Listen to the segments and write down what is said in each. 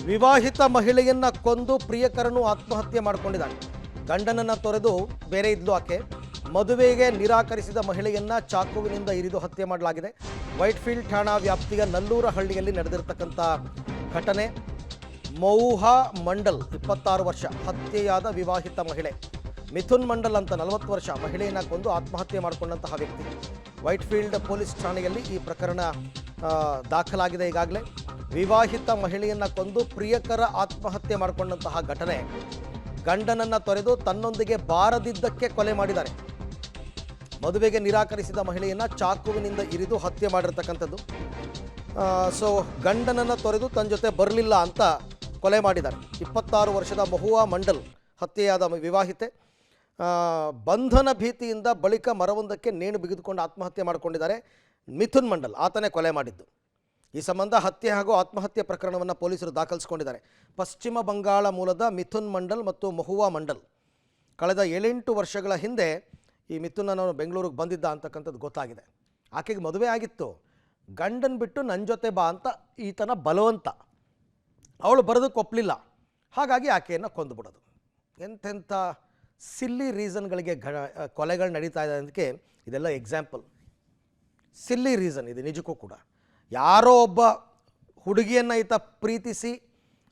ವಿವಾಹಿತ ಮಹಿಳೆಯನ್ನ ಕೊಂದು ಪ್ರಿಯಕರನು ಆತ್ಮಹತ್ಯೆ ಮಾಡಿಕೊಂಡಿದ್ದಾನೆ. ಗಂಡನನ್ನ ತೊರೆದು ಬೇರೆ ಇದ್ಲು ಆಕೆ. ಮದುವೆಗೆ ನಿರಾಕರಿಸಿದ ಮಹಿಳೆಯನ್ನ ಚಾಕುವಿನಿಂದ ಇರಿದು ಹತ್ಯೆ ಮಾಡಲಾಗಿದೆ. ವೈಟ್ಫೀಲ್ಡ್ ಠಾಣಾ ವ್ಯಾಪ್ತಿಯ ನಲ್ಲೂರಹಳ್ಳಿಯಲ್ಲಿ ನಡೆದಿರತಕ್ಕಂಥ ಘಟನೆ. ಮೌಹಾ ಮಂಡಲ್ 26 ವರ್ಷ ಹತ್ಯೆಯಾದ ವಿವಾಹಿತ ಮಹಿಳೆ. ಮಿಥುನ್ ಮಂಡಲ್ ಅಂತ 40 ವರ್ಷ ಮಹಿಳೆಯನ್ನ ಕೊಂದು ಆತ್ಮಹತ್ಯೆ ಮಾಡಿಕೊಂಡಂತಹ ವ್ಯಕ್ತಿ. ವೈಟ್ಫೀಲ್ಡ್ ಪೊಲೀಸ್ ಠಾಣೆಯಲ್ಲಿ ಈ ಪ್ರಕರಣ ದಾಖಲಾಗಿದೆ. ಈಗಾಗಲೇ ವಿವಾಹಿತ ಮಹಿಳೆಯನ್ನ ಕೊಂದು ಪ್ರಿಯಕರ ಆತ್ಮಹತ್ಯೆ ಮಾಡಿಕೊಂಡಂತಹ ಘಟನೆ. ಗಂಡನನ್ನ ತೊರೆದು ತನ್ನೊಂದಿಗೆ ಬಾರದಿದ್ದಕ್ಕೆ ಕೊಲೆ ಮಾಡಿದ್ದಾರೆ. ಮದುವೆಗೆ ನಿರಾಕರಿಸಿದ ಮಹಿಳೆಯನ್ನ ಚಾಕುವಿನಿಂದ ಇರಿದು ಹತ್ಯೆ ಮಾಡಿರ್ತಕ್ಕಂಥದ್ದು. ಸೊ ಗಂಡನನ್ನ ತೊರೆದು ತನ್ನ ಜೊತೆ ಬರಲಿಲ್ಲ ಅಂತ ಕೊಲೆ ಮಾಡಿದ್ದಾರೆ. 26 ವರ್ಷದ ಮಹುವಾ ಮಂಡಲ್ ಹತ್ಯೆಯಾದ ವಿವಾಹಿತೆ. ಬಂಧನ ಭೀತಿಯಿಂದ ಬಳಿಕ ಮರವೊಂದಕ್ಕೆ ನೇಣು ಬಿಗಿದುಕೊಂಡು ಆತ್ಮಹತ್ಯೆ ಮಾಡಿಕೊಂಡಿದ್ದಾರೆ. ಮಿಥುನ್ ಮಂಡಲ್ ಆತನೇ ಕೊಲೆ ಮಾಡಿದ್ದು. ಈ ಸಂಬಂಧ ಹತ್ಯೆ ಹಾಗೂ ಆತ್ಮಹತ್ಯೆ ಪ್ರಕರಣವನ್ನು ಪೊಲೀಸರು ದಾಖಲಿಸಿಕೊಂಡಿದ್ದಾರೆ. ಪಶ್ಚಿಮ ಬಂಗಾಳ ಮೂಲದ ಮಿಥುನ್ ಮಂಡಲ್ ಮತ್ತು ಮಹುವಾ ಮಂಡಲ್ ಕಳೆದ 7-8 ವರ್ಷಗಳ ಹಿಂದೆ ಈ ಮಿಥುನ್ ಅನ್ನೋನು ಬೆಂಗಳೂರಿಗೆ ಬಂದಿದ್ದ ಅಂತಕ್ಕಂಥದ್ದು ಗೊತ್ತಾಗಿದೆ. ಆಕೆಗೆ ಮದುವೆ ಆಗಿತ್ತು. ಗಂಡನ ಬಿಟ್ಟು ನನ್ನ ಜೊತೆ ಬಾ ಅಂತ ಈತನ ಬಲವಂತ. ಅವಳು ಬರೋದಕ್ಕೆ ಒಪ್ಪಲಿಲ್ಲ. ಹಾಗಾಗಿ ಆಕೆಯನ್ನು ಕೊಂದುಬಿಡೋದು. ಎಂತೆಂಥ ಸಿಲ್ಲಿ ರೀಸನ್ಗಳಿಗೆ ಕೊಲೆಗಳು ನಡೀತಾ ಇದೆ ಅದಕ್ಕೆ ಇದೆಲ್ಲ ಎಕ್ಸಾಂಪಲ್. ಸಿಲ್ಲಿ ರೀಸನ್ ಇದು ನಿಜಕ್ಕೂ ಕೂಡ. ಯಾರೋ ಒಬ್ಬ ಹುಡುಗಿಯನ್ನು ಈತ ಪ್ರೀತಿಸಿ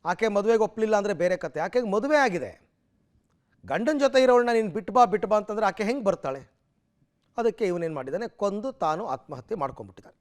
ಆಕೆ ಮದುವೆಗೆ ಒಪ್ಪಲಿಲ್ಲ ಅಂದರೆ ಬೇರೆ ಕತೆ. ಆಕೆಗೆ ಮದುವೆ ಆಗಿದೆ. ಗಂಡನ ಜೊತೆ ಇರೋಳನ್ನ ನೀನು ಬಿಟ್ಟು ಬಾ ಅಂತಂದರೆ ಆಕೆ ಹೆಂಗೆ ಬರ್ತಾಳೆ? ಅದಕ್ಕೆ ಇವನೇನು ಮಾಡಿದ್ದಾನೆ, ಕೊಂದು ತಾನು ಆತ್ಮಹತ್ಯೆ ಮಾಡ್ಕೊಂಡ್ಬಿಟ್ಟಿದ್ದಾನೆ.